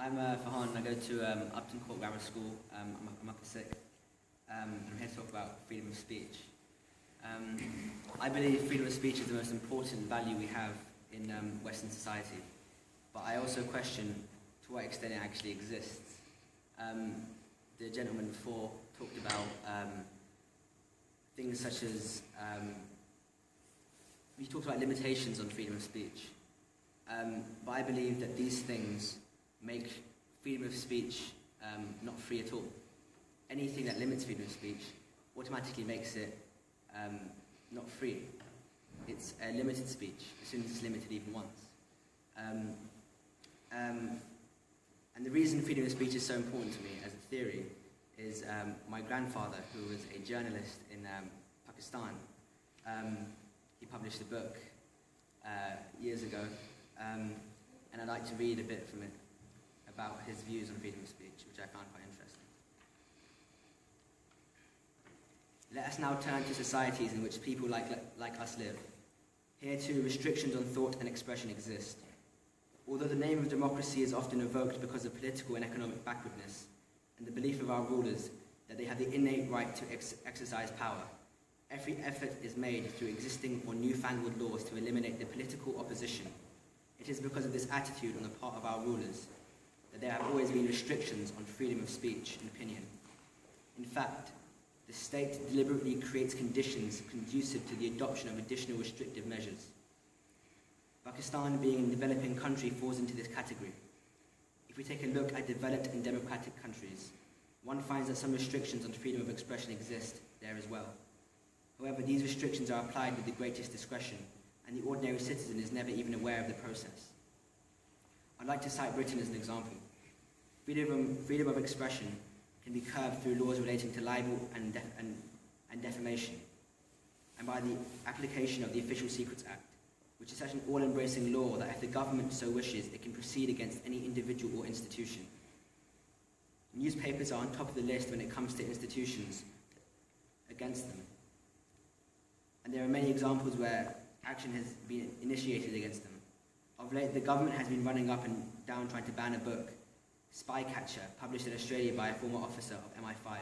I'm Farhaan and I go to Upton Court Grammar School. I'm up to six. I'm here to talk about freedom of speech. I believe freedom of speech is the most important value we have in Western society, but I also question to what extent it actually exists. The gentleman before talked about things such as, he talked about limitations on freedom of speech, but I believe that these things make freedom of speech not free at all. Anything that limits freedom of speech automatically makes it not free. It's a limited speech, as soon as it's limited even once. And the reason freedom of speech is so important to me as a theory is my grandfather, who was a journalist in Pakistan. He published a book years ago, and I'd like to read a bit from it about his views on freedom of speech, which I found quite interesting. Let us now turn to societies in which people like us live. Here too, restrictions on thought and expression exist. Although the name of democracy is often evoked because of political and economic backwardness, and the belief of our rulers that they have the innate right to exercise power, every effort is made through existing or newfangled laws to eliminate the political opposition. It is because of this attitude on the part of our rulers that there have always been restrictions on freedom of speech and opinion. In fact, the state deliberately creates conditions conducive to the adoption of additional restrictive measures. Pakistan, being a developing country, falls into this category. If we take a look at developed and democratic countries, one finds that some restrictions on freedom of expression exist there as well. However, these restrictions are applied with the greatest discretion, and the ordinary citizen is never even aware of the process. I'd like to cite Britain as an example. Freedom of expression can be curbed through laws relating to libel and defamation, and by the application of the Official Secrets Act, which is such an all-embracing law that if the government so wishes, it can proceed against any individual or institution. Newspapers are on top of the list when it comes to institutions against them. And there are many examples where action has been initiated against them. Of late, the government has been running up and down trying to ban a book, Spycatcher, published in Australia by a former officer of MI5.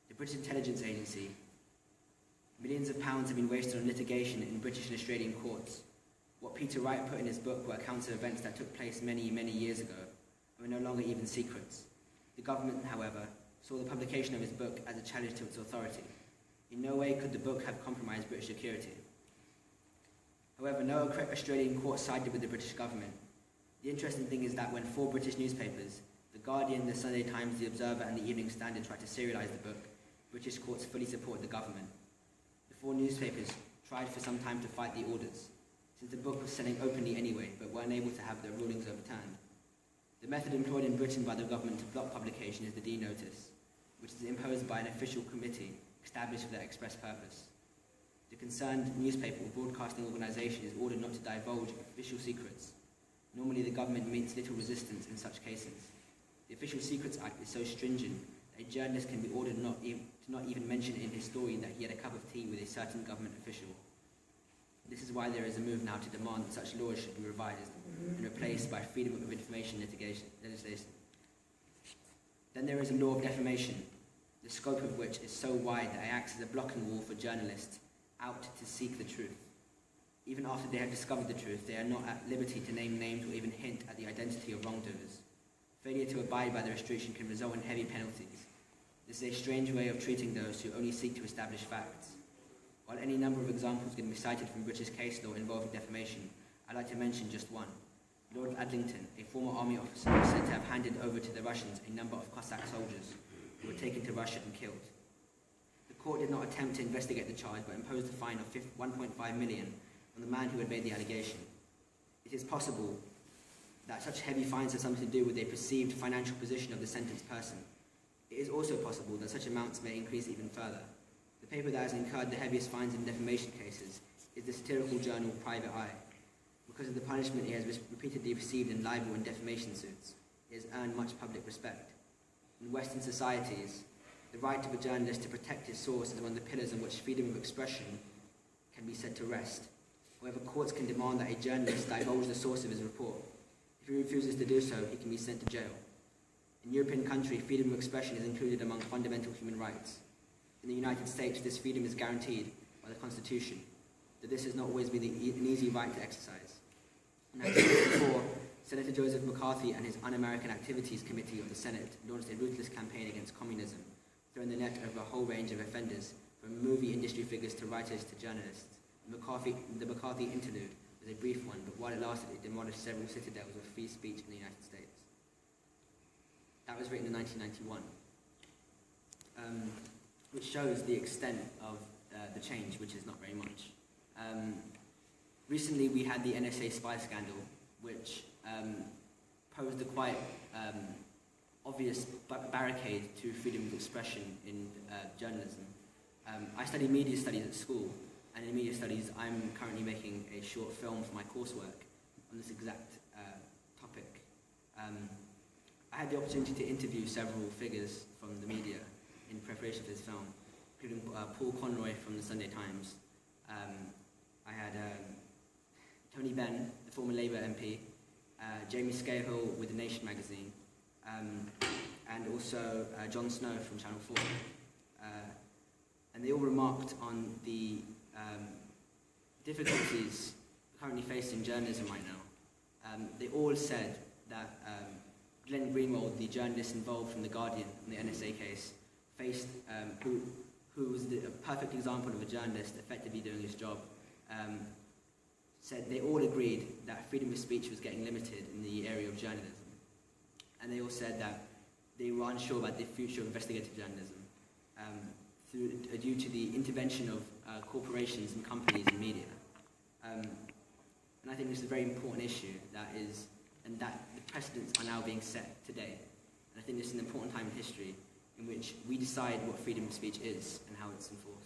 The British Intelligence Agency. Millions of pounds have been wasted on litigation in British and Australian courts. What Peter Wright put in his book were accounts of events that took place many, many years ago and were no longer even secrets. The government, however, saw the publication of his book as a challenge to its authority. In no way could the book have compromised British security. However, no Australian court sided with the British government. The interesting thing is that when four British newspapers, The Guardian, the Sunday Times, the Observer and the Evening Standard, tried to serialise the book, British courts fully supported the government. The four newspapers tried for some time to fight the orders, since the book was selling openly anyway, but were unable to have their rulings overturned. The method employed in Britain by the government to block publication is the D Notice, which is imposed by an official committee established for that express purpose. The concerned newspaper or broadcasting organisation is ordered not to divulge official secrets. Normally the government meets little resistance in such cases. The Official Secrets Act is so stringent that a journalist can be ordered to not even mention in his story that he had a cup of tea with a certain government official. This is why there is a move now to demand that such laws should be revised and replaced by freedom of information legislation. Then there is a law of defamation, the scope of which is so wide that it acts as a blocking wall for journalists out to seek the truth. Even after they have discovered the truth, they are not at liberty to name names or even hint at the identity of wrongdoers. Failure to abide by the restriction can result in heavy penalties. This is a strange way of treating those who only seek to establish facts. While any number of examples can be cited from British case law involving defamation, I'd like to mention just one. Lord Adlington, a former army officer, was said to have handed over to the Russians a number of Cossack soldiers who were taken to Russia and killed. The court did not attempt to investigate the charge, but imposed a fine of 1.5 million on the man who had made the allegation. It is possible that such heavy fines have something to do with a perceived financial position of the sentenced person. It is also possible that such amounts may increase even further. The paper that has incurred the heaviest fines in defamation cases is the satirical journal Private Eye. Because of the punishment it has repeatedly received in libel and defamation suits, it has earned much public respect. In Western societies, the right of a journalist to protect his source is one of the pillars on which freedom of expression can be said to rest. However, courts can demand that a journalist divulge the source of his report. If he refuses to do so, he can be sent to jail. In European countries, freedom of expression is included among fundamental human rights. In the United States, this freedom is guaranteed by the Constitution, though this has not always been an easy right to exercise. In 1964, Senator Joseph McCarthy and his Un-American Activities Committee of the Senate launched a ruthless campaign against communism, throwing the net over a whole range of offenders, from movie industry figures to writers to journalists. The McCarthy interlude was a brief one, but while it lasted, it demolished several citadels of free speech in the United States. That was written in 1991, which shows the extent of the change, which is not very much. Recently, we had the NSA spy scandal, which posed a quite obvious barricade to freedom of expression in journalism. I study media studies at school, and in media studies, I'm currently making a short film for my coursework on this exact topic. I had the opportunity to interview several figures from the media in preparation for this film, including Paul Conroy from the Sunday Times. I had Tony Benn, the former Labour MP, Jamie Scahill with The Nation magazine, and also Jon Snow from Channel 4. And they all remarked on the difficulties currently facing journalism right now. They all said that Glenn Greenwald, the journalist involved from The Guardian in the NSA case, faced, who was a perfect example of a journalist effectively doing his job, said they all agreed that freedom of speech was getting limited in the area of journalism. And they all said that they were unsure about the future of investigative journalism due to the intervention of corporations and companies in media. And I think this is a very important issue and that the precedents are now being set today. And I think this is an important time in history in which we decide what freedom of speech is and how it's enforced.